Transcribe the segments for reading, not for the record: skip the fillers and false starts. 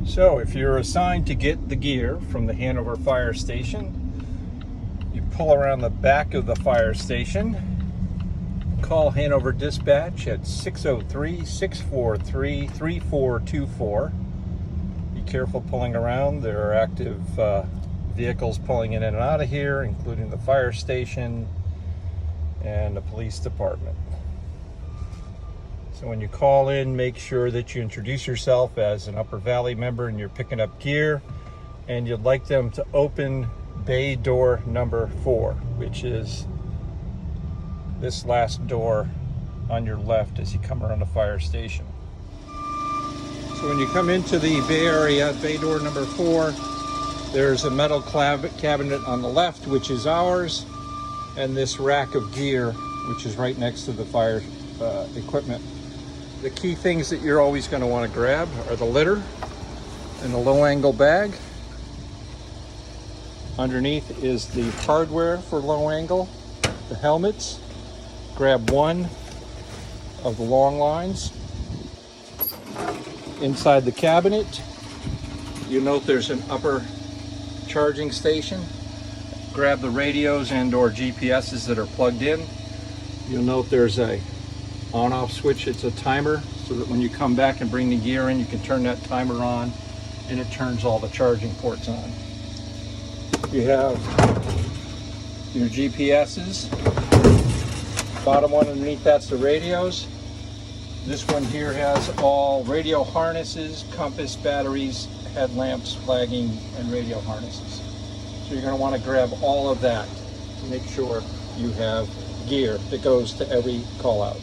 So if you're assigned to get the gear from the Hanover Fire Station, you pull around the back of the fire station, call Hanover Dispatch at 603-643-3424. Be careful pulling around. There are active vehicles pulling in and out of here, including the fire station and the police department. So when you call in, make sure that you introduce yourself as an Upper Valley member and you're picking up gear, and you'd like them to open bay door number 4, which is this last door on your left as you come around the fire station. So when you come into the bay area, bay door number 4, there's a metal cabinet on the left, which is ours, and this rack of gear, which is right next to the fire equipment. The key things that you're always going to want to grab are the litter and the low angle bag. Underneath is the hardware for low angle, the helmets. Grab one of the long lines. Inside the cabinet, you note there's an upper charging station. Grab the radios and or GPSs that are plugged in. You'll note there's a on-off switch. It's a timer, so that when you come back and bring the gear in, you can turn that timer on and it turns all the charging ports on. You have your GPSs. Bottom one underneath, that's the radios. This one here has all radio harnesses, compass, batteries, headlamps, flagging, and radio harnesses. So you're going to want to grab all of that to make sure you have gear that goes to every call out.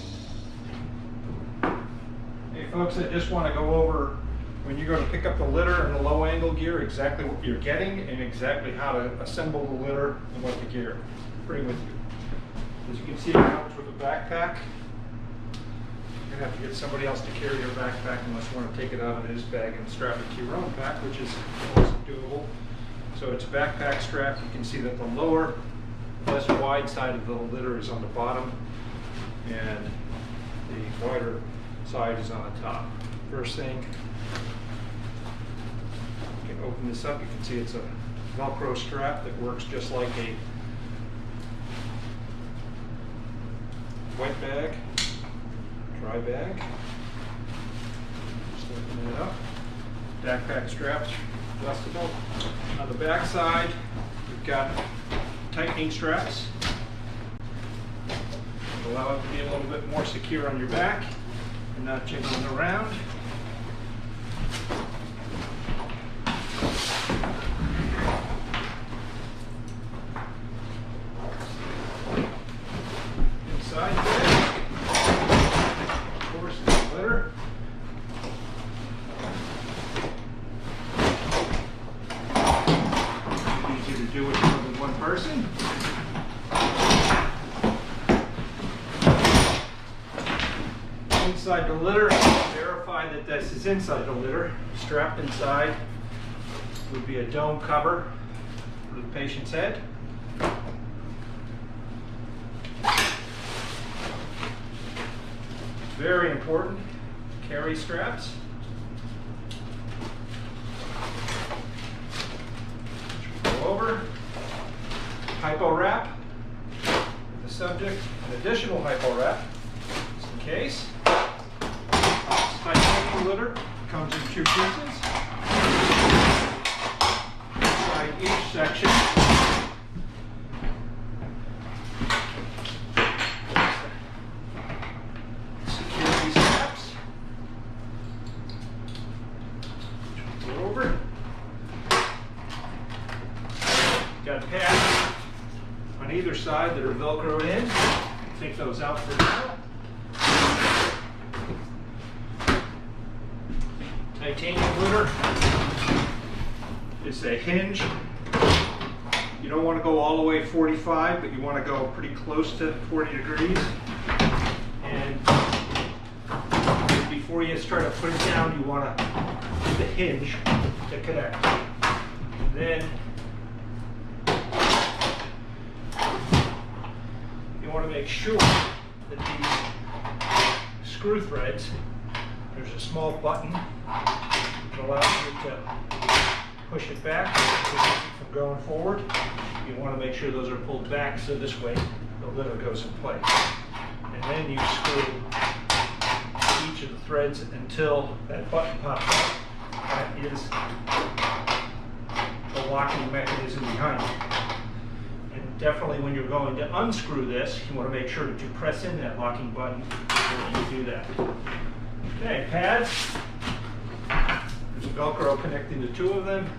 Hey folks, I just want to go over, when you go to pick up the litter and the low angle gear, exactly what you're getting and exactly how to assemble the litter and what the gear bring with you. As you can see, it comes with a backpack. You're going to have to get somebody else to carry your backpack unless you want to take it out of his bag and strap it to your own pack, which is also doable. So it's a backpack strap. You can see that the lower, less wide side of the litter is on the bottom, and the wider side is on the top. First thing, you can open this up. You can see it's a Velcro strap that works just like a wet bag, dry bag. Just open it up. Backpack straps, adjustable. On the back side, we've got tightening straps. Allow it to be a little bit more secure on your back and not jiggling around. Inside there, of course, the litter. Easy to do with more than one person. Inside the litter, verify that this is inside the litter. Strapped inside would be a dome cover for the patient's head. Very important, carry straps. Go over. Hypo wrap with the subject, an additional hypo wrap just in case. Titanium litter comes in 2 pieces. Inside each section, security straps. Go over. Got pads on either side that are Velcroed in. Take those out for now. Titanium litter is a hinge. You don't want to go all the way 45, but you want to go pretty close to 40 degrees. And before you try to put it down, you want to get the hinge to connect. And then you want to make sure that these screw threads, there's a small button allows you to push it back from going forward. You want to make sure those are pulled back so this way the litter goes in place. And then you screw each of the threads until that button pops out. That is the locking mechanism behind it. And definitely when you're going to unscrew this, you want to make sure that you press in that locking button before you do that. Okay, pads. There's a Velcro connecting the two of them.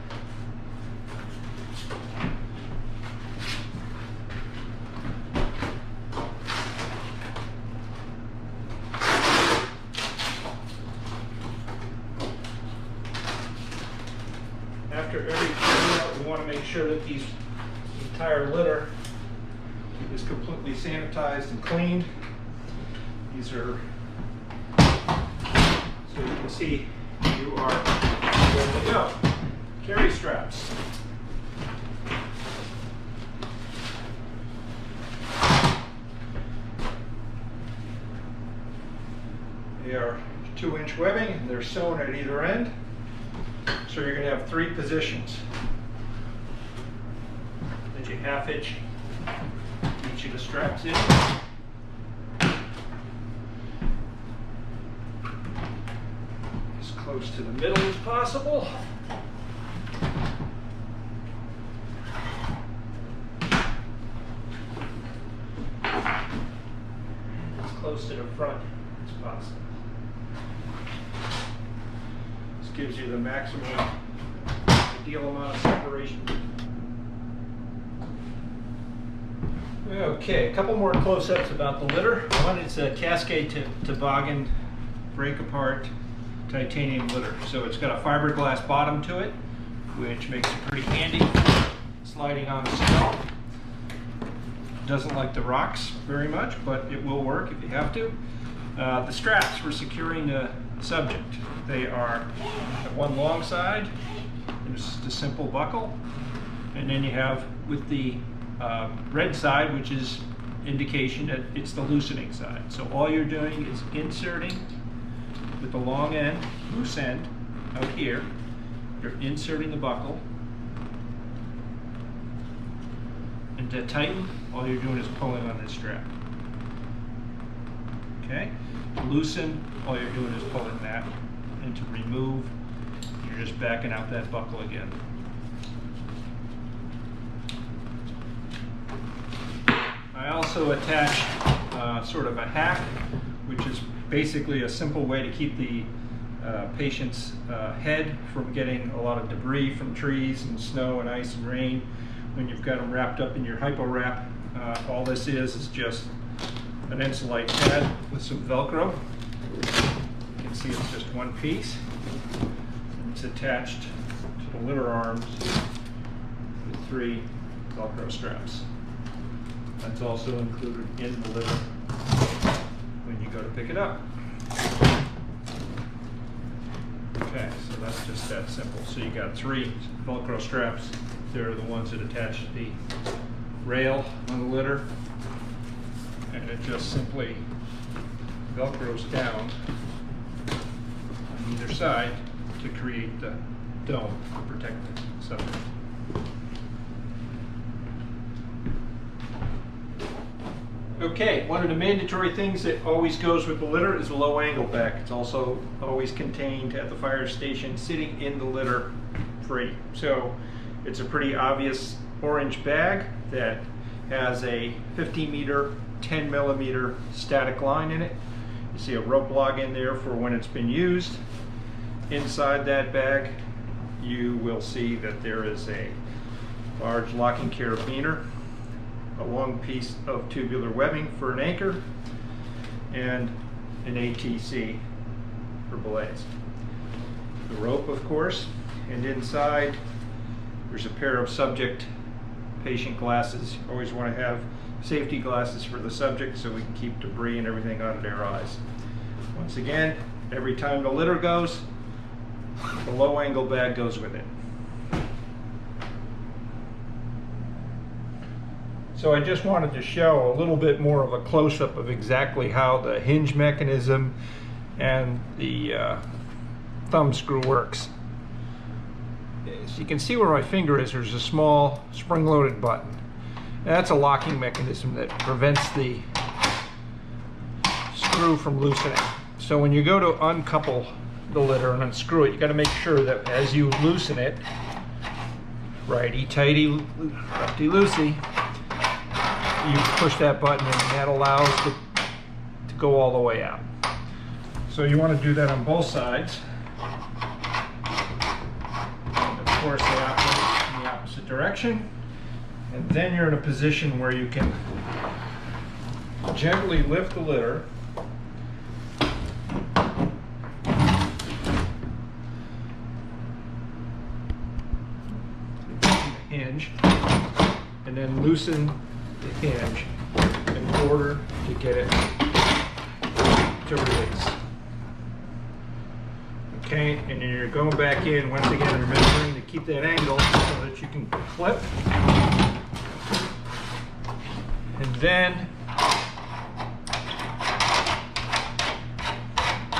After every cleanout, we want to make sure that the entire litter is completely sanitized and cleaned. These are, so you can see, you are ready to go. Carry straps. They are 2-inch webbing and they're sewn at either end. So you're going to have 3 positions that you half hitch each of the straps in. As close to the middle as possible. As close to the front as possible. Gives you the maximum ideal amount of separation. Okay, a couple more close-ups about the litter. One is a Cascade toboggan break apart titanium litter. So it's got a fiberglass bottom to it, which makes it pretty handy sliding on the snow. Doesn't like the rocks very much, but it will work if you have to. The straps for securing the subject. They are one long side, there's just a simple buckle, and then you have with the red side, which is indication that it's the loosening side. So all you're doing is inserting with the long end, loose end, out here. You're inserting the buckle, and to tighten, all you're doing is pulling on this strap. Okay? To loosen, all you're doing is pulling that. And to remove, you're just backing out that buckle again. I also attached sort of a hack, which is basically a simple way to keep the patient's head from getting a lot of debris from trees and snow and ice and rain when you've got them wrapped up in your hypo wrap. All this is just an insulate pad with some Velcro. You can see it's just one piece. And it's attached to the litter arms with 3 Velcro straps. That's also included in the litter when you go to pick it up. Okay, so that's just that simple. So you got 3 Velcro straps. They're the ones that attach to the rail on the litter. And it just simply Velcros down on either side to create the dome to protect the subject. Okay, one of the mandatory things that always goes with the litter is a low angle back. It's also always contained at the fire station, sitting in the litter free. So it's a pretty obvious orange bag that has a 50-meter 10 millimeter static line in it. You see a rope log in there for when it's been used. Inside that bag you will see that there is a large locking carabiner, a long piece of tubular webbing for an anchor, and an ATC for belays. The rope, of course, and inside there's a pair of subject patient glasses. You always want to have safety glasses for the subject so we can keep debris and everything out of their eyes. Once again, every time the litter goes, the low angle bag goes with it. So I just wanted to show a little bit more of a close-up of exactly how the hinge mechanism and the thumb screw works. So you can see where my finger is, there's a small spring-loaded button. That's a locking mechanism that prevents the screw from loosening. So when you go to uncouple the litter and unscrew it, you got to make sure that as you loosen it, righty-tighty, lefty-loosey, you push that button and that allows it to go all the way out. So you want to do that on both sides. And of course, they operate in the opposite direction. And then you're in a position where you can gently lift the litter hinge and then loosen the hinge in order to get it to release. Okay, and then you're going back in, once again remembering to keep that angle so that you can clip. And then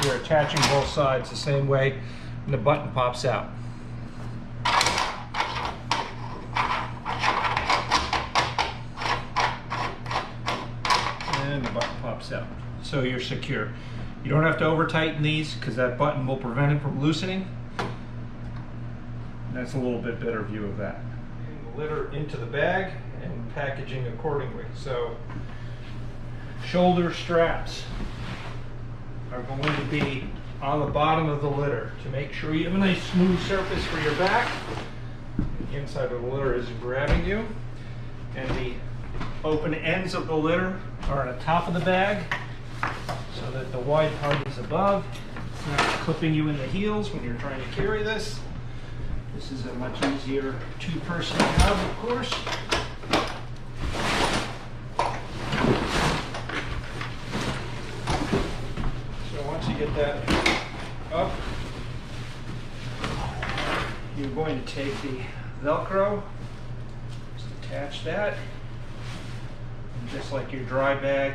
you're attaching both sides the same way and the button pops out. And the button pops out. So you're secure. You don't have to over tighten these because that button will prevent it from loosening. And that's a little bit better view of that. Getting the litter into the bag and packaging accordingly. So shoulder straps are going to be on the bottom of the litter to make sure you have a nice smooth surface for your back. The inside of the litter isn't grabbing you. And the open ends of the litter are on the top of the bag so that the wide part is above. It's not clipping you in the heels when you're trying to carry this. This is a much easier two-person job, of course. So once you get that up, you're going to take the Velcro, just attach that, and just like your dry bag,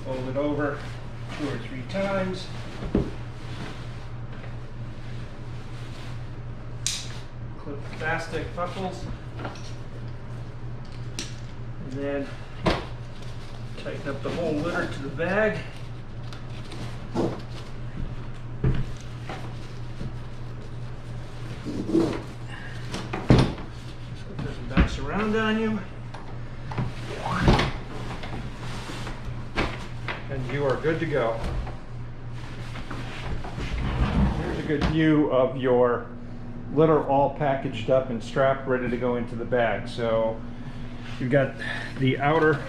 fold it over 2 or 3 times. Clip the plastic buckles, and then tighten up the whole litter to the bag. So it doesn't bounce around on you. And you are good to go. Here's a good view of your litter all packaged up and strapped, ready to go into the bag. So you've got the outer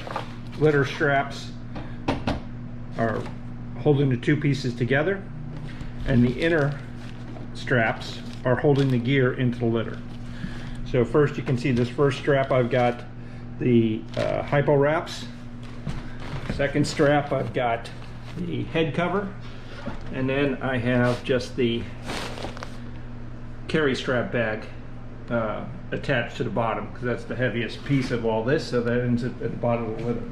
litter straps are holding the 2 pieces together, and the inner straps are holding the gear into the litter. So first you can see this first strap, I've got the hypo wraps. Second strap, I've got the head cover, and then I have just the carry strap bag attached to the bottom, because that's the heaviest piece of all this, so that ends at the bottom of the litter.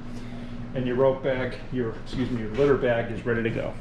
And your rope bag, your litter bag is ready to go.